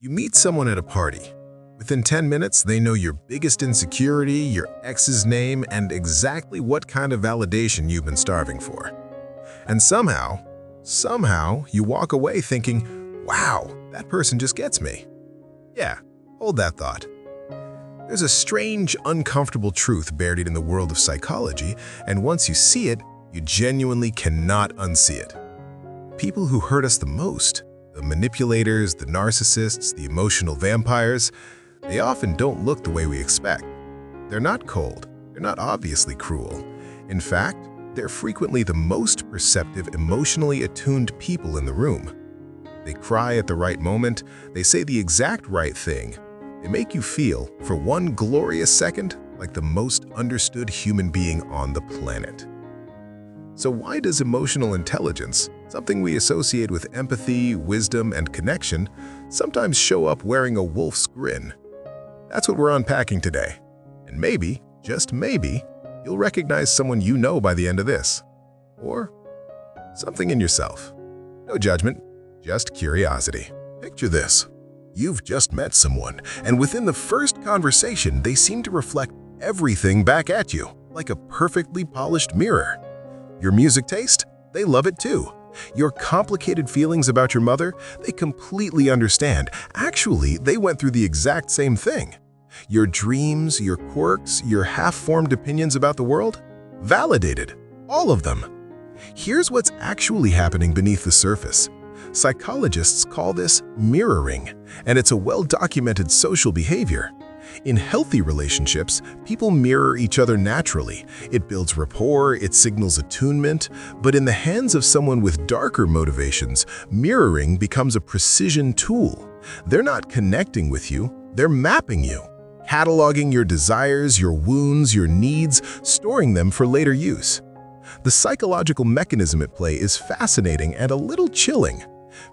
You meet someone at a party. Within 10 minutes, they know your biggest insecurity, your ex's name, and exactly what kind of validation you've been starving for. And somehow, you walk away thinking, wow, that person just gets me. Yeah, hold that thought. There's a strange, uncomfortable truth buried in the world of psychology, and once you see it, you genuinely cannot unsee it. People who hurt us the most, the manipulators, the narcissists, the emotional vampires, they often don't look the way we expect. They're not cold. They're not obviously cruel. In fact, they're frequently the most perceptive, emotionally attuned people in the room. They cry at the right moment. They say the exact right thing. They make you feel, for one glorious second, like the most understood human being on the planet. So why does emotional intelligence, something we associate with empathy, wisdom, and connection, sometimes show up wearing a wolf's grin? That's what we're unpacking today. And maybe, just maybe, you'll recognize someone you know by the end of this. Or something in yourself. No judgment, just curiosity. Picture this. You've just met someone, and within the first conversation, they seem to reflect everything back at you, like a perfectly polished mirror. Your music taste? They love it too. Your complicated feelings about your mother? They completely understand. Actually, they went through the exact same thing. Your dreams, your quirks, your half-formed opinions about the world? Validated. All of them. Here's what's actually happening beneath the surface. Psychologists call this mirroring, and it's a well-documented social behavior. In healthy relationships, people mirror each other naturally. It builds rapport, it signals attunement, but in the hands of someone with darker motivations, mirroring becomes a precision tool. They're not connecting with you, they're mapping you, cataloging your desires, your wounds, your needs, storing them for later use. The psychological mechanism at play is fascinating and a little chilling.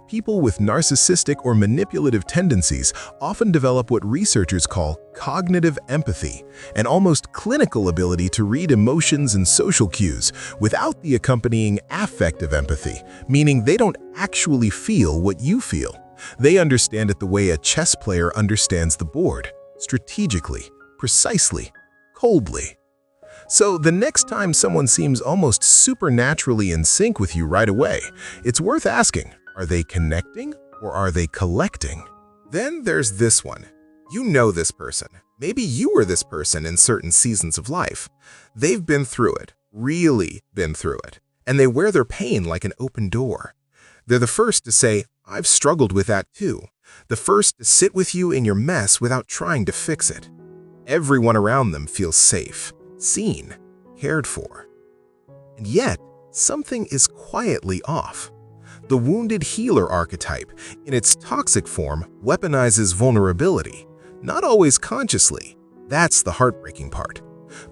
People with narcissistic or manipulative tendencies often develop what researchers call cognitive empathy, an almost clinical ability to read emotions and social cues without the accompanying affective empathy, meaning they don't actually feel what you feel. They understand it the way a chess player understands the board, strategically, precisely, coldly. So the next time someone seems almost supernaturally in sync with you right away, it's worth asking, are they connecting or are they collecting? Then there's this one. You know this person. Maybe you were this person in certain seasons of life. They've been through it, really been through it, and they wear their pain like an open door. They're the first to say, I've struggled with that too. The first to sit with you in your mess without trying to fix it. Everyone around them feels safe, seen, cared for. And yet, something is quietly off. The wounded healer archetype, in its toxic form, weaponizes vulnerability, not always consciously. That's the heartbreaking part.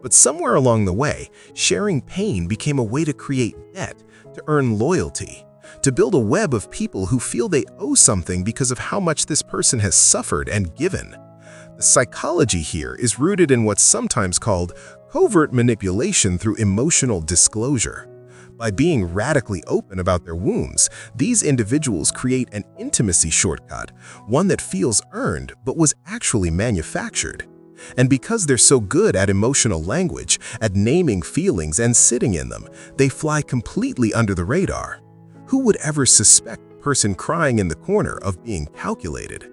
But somewhere along the way, sharing pain became a way to create debt, to earn loyalty, to build a web of people who feel they owe something because of how much this person has suffered and given. The psychology here is rooted in what's sometimes called covert manipulation through emotional disclosure. By being radically open about their wounds, these individuals create an intimacy shortcut, one that feels earned but was actually manufactured. And because they're so good at emotional language, at naming feelings and sitting in them, they fly completely under the radar. Who would ever suspect the person crying in the corner of being calculated?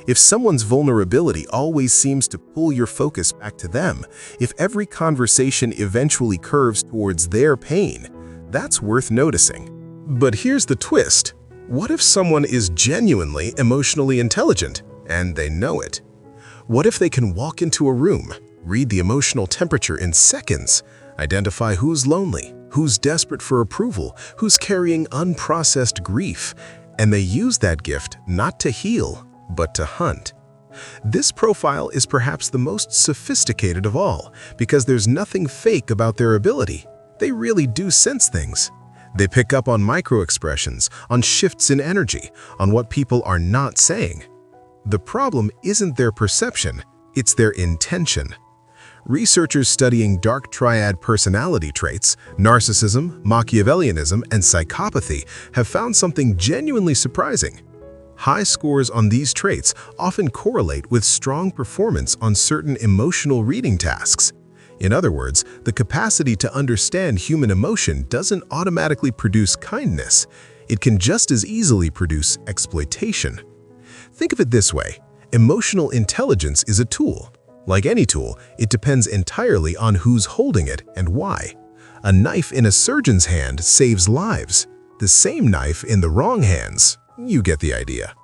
If someone's vulnerability always seems to pull your focus back to them, if every conversation eventually curves towards their pain, that's worth noticing. But here's the twist. What if someone is genuinely emotionally intelligent and they know it? What if they can walk into a room, read the emotional temperature in seconds, identify who's lonely, who's desperate for approval, who's carrying unprocessed grief, and they use that gift not to heal, but to hunt? This profile is perhaps the most sophisticated of all because there's nothing fake about their ability. They really do sense things. They pick up on micro-expressions, on shifts in energy, on what people are not saying. The problem isn't their perception, it's their intention. Researchers studying dark triad personality traits, narcissism, Machiavellianism, and psychopathy have found something genuinely surprising. High scores on these traits often correlate with strong performance on certain emotional reading tasks. In other words, the capacity to understand human emotion doesn't automatically produce kindness. It can just as easily produce exploitation. Think of it this way: emotional intelligence is a tool. Like any tool, it depends entirely on who's holding it and why. A knife in a surgeon's hand saves lives. The same knife in the wrong hands, you get the idea.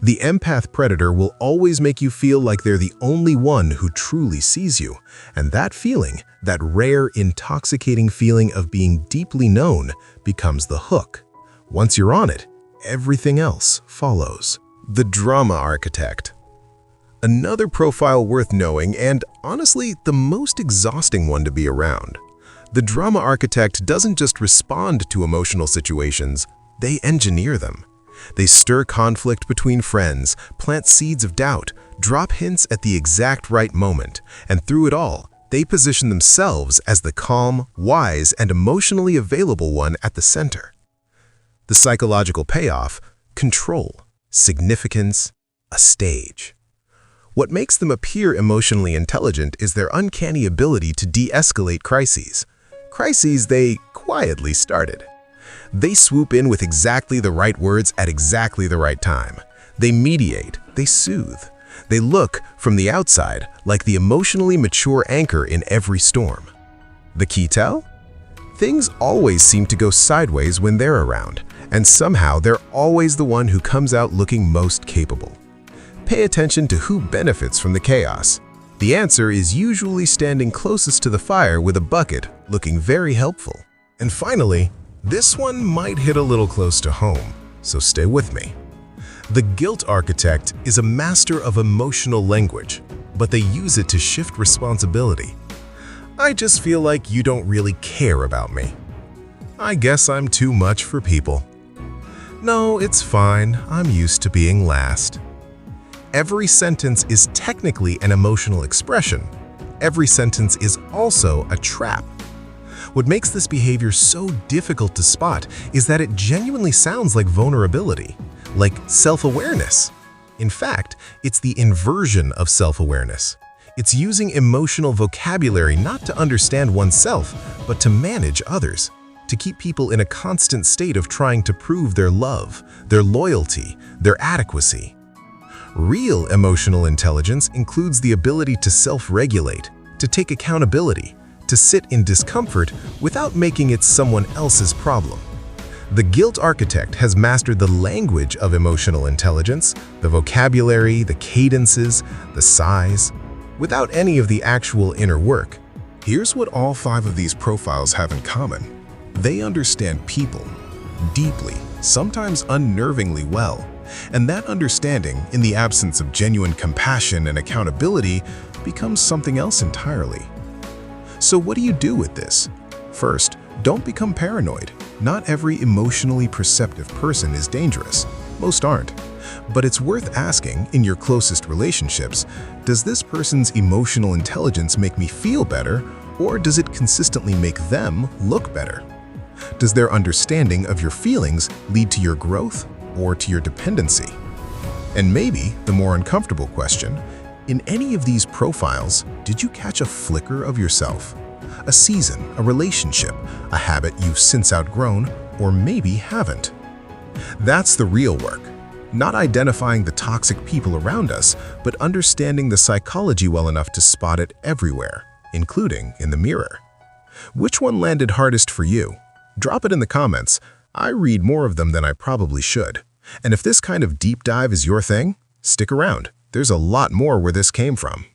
The empath predator will always make you feel like they're the only one who truly sees you. And that feeling, that rare, intoxicating feeling of being deeply known, becomes the hook. Once you're on it, everything else follows. The drama architect. Another profile worth knowing, and honestly, the most exhausting one to be around. The drama architect doesn't just respond to emotional situations, they engineer them. They stir conflict between friends, plant seeds of doubt, drop hints at the exact right moment, and through it all, they position themselves as the calm, wise, and emotionally available one at the center. The psychological payoff: control, significance, a stage. What makes them appear emotionally intelligent is their uncanny ability to de-escalate crises. Crises they quietly started. They swoop in with exactly the right words at exactly the right time. They mediate, they soothe. They look, from the outside, like the emotionally mature anchor in every storm. The key tell? Things always seem to go sideways when they're around, and somehow they're always the one who comes out looking most capable. Pay attention to who benefits from the chaos. The answer is usually standing closest to the fire with a bucket, looking very helpful. And finally, this one might hit a little close to home, so stay with me. The guilt architect is a master of emotional language, but they use it to shift responsibility. I just feel like you don't really care about me. I guess I'm too much for people. No, it's fine, I'm used to being last. Every sentence is technically an emotional expression. Every sentence is also a trap. What makes this behavior so difficult to spot is that it genuinely sounds like vulnerability, like self-awareness. In fact, it's the inversion of self-awareness. It's using emotional vocabulary not to understand oneself, but to manage others, to keep people in a constant state of trying to prove their love, their loyalty, their adequacy. Real emotional intelligence includes the ability to self-regulate, to take accountability, to sit in discomfort without making it someone else's problem. The guilt architect has mastered the language of emotional intelligence, the vocabulary, the cadences, the sighs, without any of the actual inner work. Here's what all 5 of these profiles have in common. They understand people deeply, sometimes unnervingly well, and that understanding, in the absence of genuine compassion and accountability, becomes something else entirely. So what do you do with this? First, don't become paranoid. Not every emotionally perceptive person is dangerous. Most aren't. But it's worth asking, in your closest relationships, does this person's emotional intelligence make me feel better, or does it consistently make them look better? Does their understanding of your feelings lead to your growth or to your dependency? And maybe the more uncomfortable question, in any of these profiles, did you catch a flicker of yourself? A season, a relationship, a habit you've since outgrown, or maybe haven't? That's the real work. Not identifying the toxic people around us, but understanding the psychology well enough to spot it everywhere, including in the mirror. Which one landed hardest for you? Drop it in the comments. I read more of them than I probably should. And if this kind of deep dive is your thing, stick around. There's a lot more where this came from.